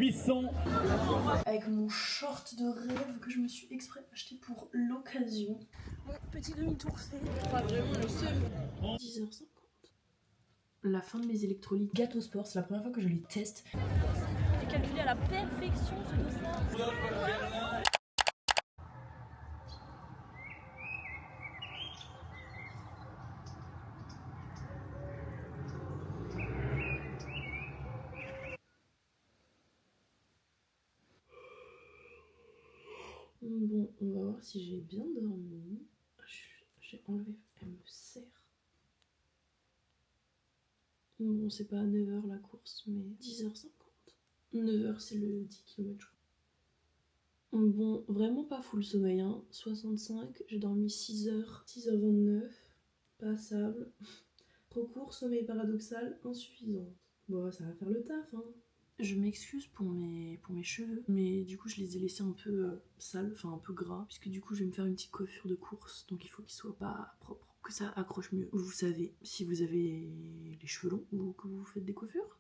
cuisson. Avec mon short de rêve que je me suis exprès acheté pour l'occasion. Bon, petit demi-tour fait. Enfin, vraiment le seul. 10h50. La fin de mes électrolytes Gâteau Sport, c'est la première fois que je les teste. J'ai calculé à la perfection ce dossard. Bon, on va voir si j'ai bien dormi. J'ai enlevé, elle me serre. Bon, c'est pas à 9h la course, mais 10h50. 9h, c'est le 10 km, je crois. Bon, vraiment pas full sommeil, hein. 65, j'ai dormi 6h, 6h29, passable. Trop court, sommeil paradoxal, insuffisant. Bon, ça va faire le taf, hein. Je m'excuse pour mes cheveux, mais du coup je les ai laissés un peu sales, enfin un peu gras, puisque du coup je vais me faire une petite coiffure de course, donc il faut qu'ils soient pas propres, que ça accroche mieux. Vous savez, si vous avez les cheveux longs ou que vous faites des coiffures.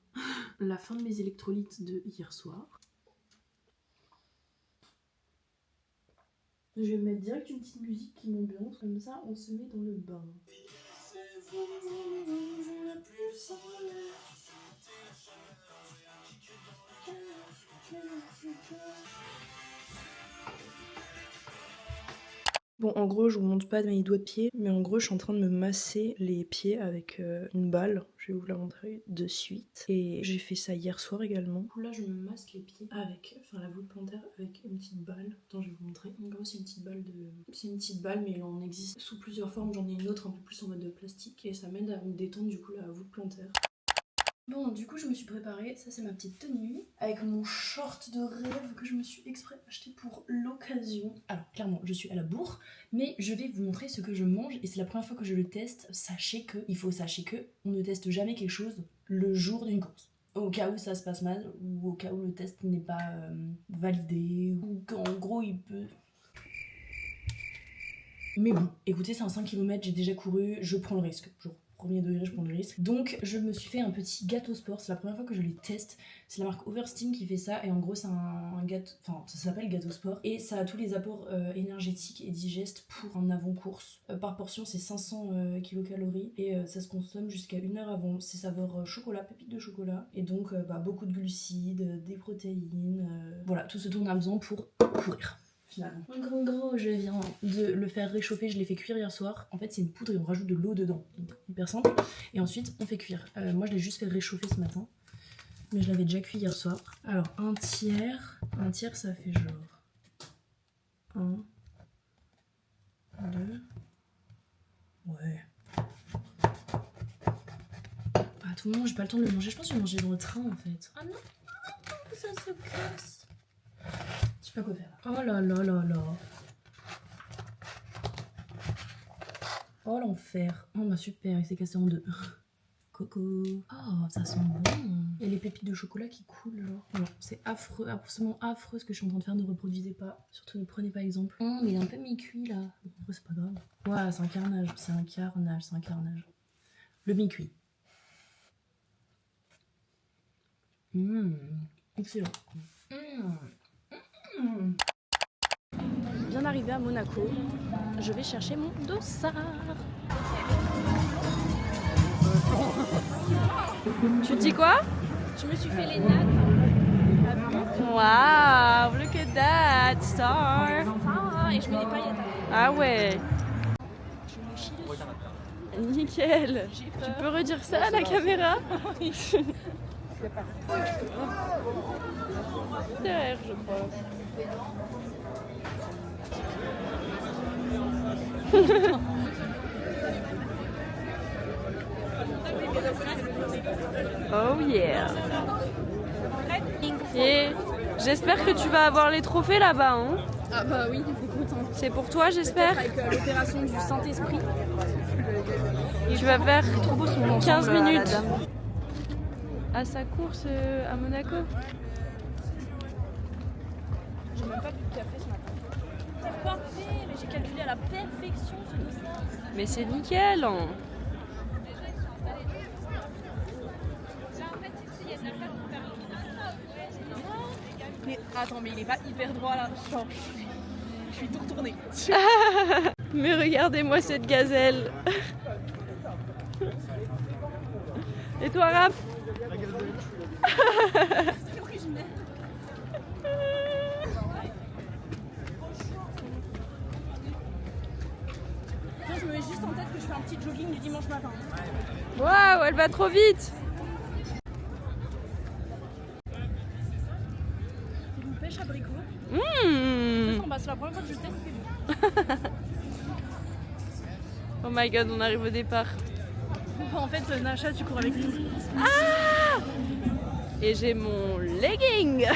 La fin de mes électrolytes de hier soir. Je vais mettre direct une petite musique qui m'ambiance, comme ça on se met dans le bain. Bon, en gros, je vous montre pas mes doigts de pied, mais en gros, je suis en train de me masser les pieds avec une balle. Je vais vous la montrer de suite. Et j'ai fait ça hier soir également. Là, je me masse les pieds avec, enfin la voûte plantaire avec une petite balle. Attends, je vais vous montrer. En gros, c'est une petite balle c'est une petite balle, mais il en existe sous plusieurs formes. J'en ai une autre un peu plus en mode de plastique et ça m'aide à me détendre du coup la voûte plantaire. Bon, du coup, je me suis préparée, ça c'est ma petite tenue, avec mon short de rêve que je me suis exprès acheté pour l'occasion. Alors, clairement, je suis à la bourre, mais je vais vous montrer ce que je mange et c'est la première fois que je le teste. Sachez que on ne teste jamais quelque chose le jour d'une course. Au cas où ça se passe mal, ou au cas où le test n'est pas validé, ou qu'en gros il peut... Mais bon, écoutez, c'est un 5 km, j'ai déjà couru, je prends le risque. Premier degré, je prends le risque. Donc je me suis fait un petit gâteau sport, c'est la première fois que je les teste. C'est la marque Oversteam qui fait ça et en gros c'est un gâteau, enfin ça s'appelle gâteau sport et ça a tous les apports énergétiques et digestes pour un avant-course. Par portion c'est 500 kilocalories et ça se consomme jusqu'à 1 heure avant. C'est saveur chocolat, pépite de chocolat et donc beaucoup de glucides, des protéines, voilà tout ce dont on a besoin pour courir. Finalement. En gros, je viens de le faire réchauffer, je l'ai fait cuire hier soir. En fait, c'est une poudre et on rajoute de l'eau dedans. Donc, hyper simple. Et ensuite, on fait cuire. Moi, je l'ai juste fait réchauffer ce matin. Mais je l'avais déjà cuit hier soir. Alors, un tiers, ça fait genre 1, 2. Ouais. Ah, tout le monde, j'ai pas le temps de le manger. Je pense que je vais manger dans le train en fait. Ah non, ça se casse. Je sais pas quoi faire. Oh là là là là. Oh l'enfer. Oh bah super, il s'est cassé en deux. Coco. Oh, ça sent bon. Il y a les pépites de chocolat qui coulent genre. Non, c'est affreux, absolument affreux ce que je suis en train de faire. Ne reproduisez pas. Surtout ne prenez pas exemple. Oh, mais il est un peu mi-cuit là. En vrai, c'est pas grave. Ouais, c'est un carnage. C'est un carnage. Le mi-cuit. Excellent. Bien arrivé à Monaco, je vais chercher mon dossard. Tu te dis quoi? Je me suis fait les nattes. Wow, look at that, star. Et je mets les paillettes. Ah ouais. Je me chie dessus. Nickel. Tu peux redire ça à la caméra? Derrière, je crois. Oh yeah. Et j'espère que tu vas avoir les trophées là-bas, hein. Ah bah oui, écoute, hein. C'est pour toi, j'espère. Avec l'opération du Saint-Esprit. Tu vas faire Trop beau son 15 minutes à sa course à Monaco. J'ai même pas bu de café ce matin. C'est parfait, mais j'ai calculé à la perfection ce dossard. Mais c'est nickel, hein. Mais attends, mais il est pas hyper droit là. Genre, je suis tout retournée. Mais regardez-moi cette gazelle. Et toi, Raph? C'est original. Je me mets juste en tête que je fais un petit jogging du dimanche matin. Waouh, elle va trop vite. Une pêche abricot. Mmh. C'est la première fois que je teste. Oh my god, on arrive au départ. En fait, Nacha, tu cours avec nous. Ah! Et j'ai mon legging. En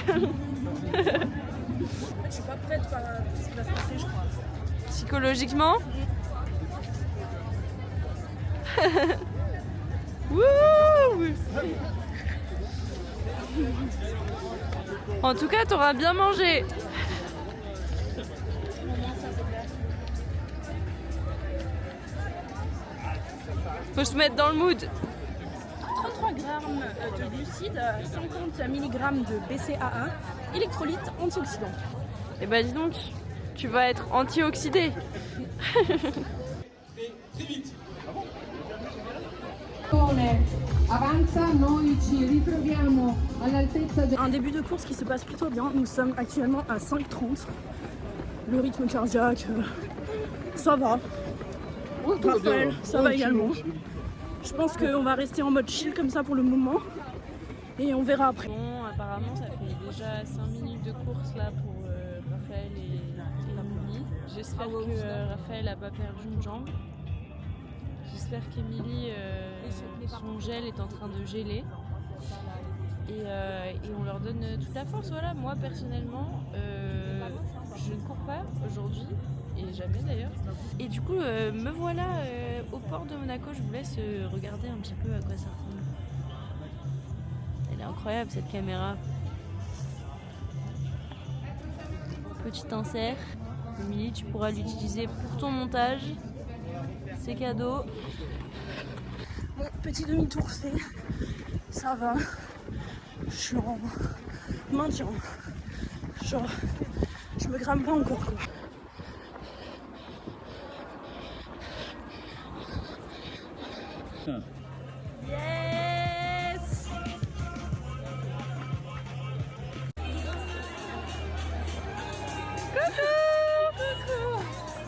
fait, je suis pas prête par ce qui va se passer, je crois. Psychologiquement. Wouh! En tout cas, t'auras bien mangé. Faut se mettre dans le mood. 33 grammes de glucides, 50 mg de BCAA, électrolytes, antioxydants. Et bah dis donc, tu vas être antioxydé. Un début de course qui se passe plutôt bien. Nous sommes actuellement à 5h30. Le rythme cardiaque, ça va. Raphaël, ça va également. Je pense qu'on va rester en mode chill comme ça pour le moment. Et on verra après. Bon, apparemment, ça fait déjà 5 minutes de course là pour Raphaël et Émilie. J'espère que Raphaël n'a pas perdu une jambe. J'espère qu'Émilie, son gel est en train de geler. Et on leur donne toute la force. Voilà, moi personnellement, je ne cours pas aujourd'hui. Et jamais d'ailleurs. Et du coup, me voilà au port de Monaco. Je vous laisse regarder un petit peu à quoi ça ressemble. Elle est incroyable cette caméra. Petit insert. Émilie, tu pourras l'utiliser pour ton montage. C'est cadeau. Bon, petit demi-tour fait. Ça va. Je suis en maintien. Genre, je me grame pas encore quoi. Yes! Coucou!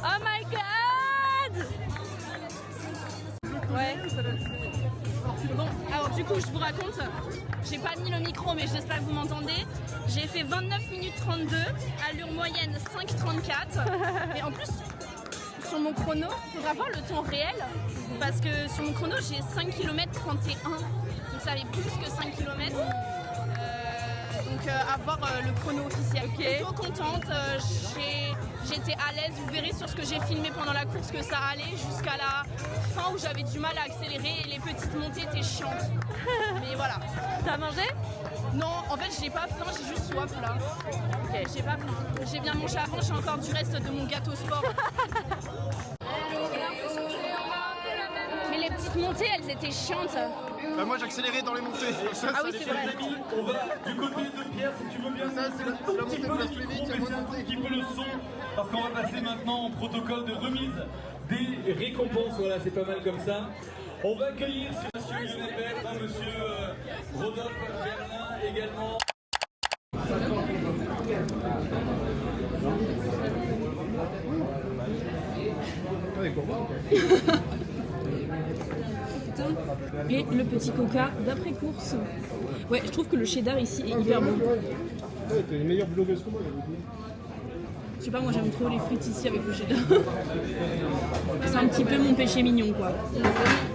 Oh my god! Ouais. Bon, alors du coup, je vous raconte. J'ai pas mis le micro, mais j'espère que vous m'entendez. J'ai fait 29 minutes 32, allure moyenne 5,34. Mais en plus, sur mon chrono, il faudra voir le temps réel. Parce que sur mon chrono, j'ai 5 km 31. Donc ça fait plus que 5 km. Donc à voir le chrono officiel. Okay. Plutôt contente. J'étais à l'aise. Vous verrez sur ce que j'ai filmé pendant la course que ça allait jusqu'à la fin où j'avais du mal à accélérer et les petites montées étaient chiantes. Mais voilà. T'as mangé? Non, en fait j'ai pas faim, j'ai juste soif là. Ok, j'ai pas faim. J'ai bien mangé avant, j'ai encore du reste de mon gâteau sport. Mais les petites montées, elles étaient chiantes. Bah moi j'accélérais dans les montées. Ça, ah oui, c'est vrai. On va du côté de Pierre, si tu veux bien. Ça, c'est la montée de la plus vite, il y a moins de un montée. petit peu le son, parce qu'on va passer maintenant au protocole de remise des récompenses. Voilà, c'est pas mal comme ça. On va accueillir monsieur Lionel Bert, monsieur Rodolphe Berlin également. Et le petit coca d'après-course. Ouais, je trouve que le cheddar ici est hyper bon. Ouais, t'es les meilleures blogueuses que moi. Je sais pas, moi j'aime trop les frites ici avec le cheddar. C'est un petit peu mon péché mignon quoi.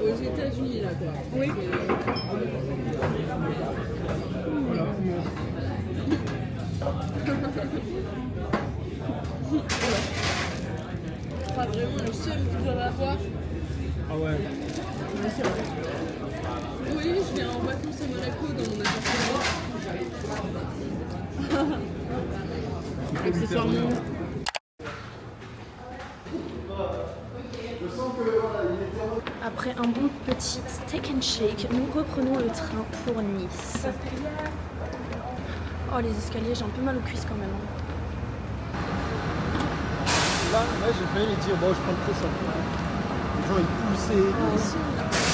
Aux États-Unis là quoi. Oui. Je crois vraiment le seul qu'ils doivent avoir. Ah ouais. Oui, je viens en vacances à Monaco dans mon appartement. Accessoirement. Après un bon petit steak and shake, nous reprenons le train pour Nice. Oh, les escaliers, j'ai un peu mal aux cuisses quand même. Là j'ai failli dire, bon, je prends le pressant. Les gens ils poussaient. Moi aussi.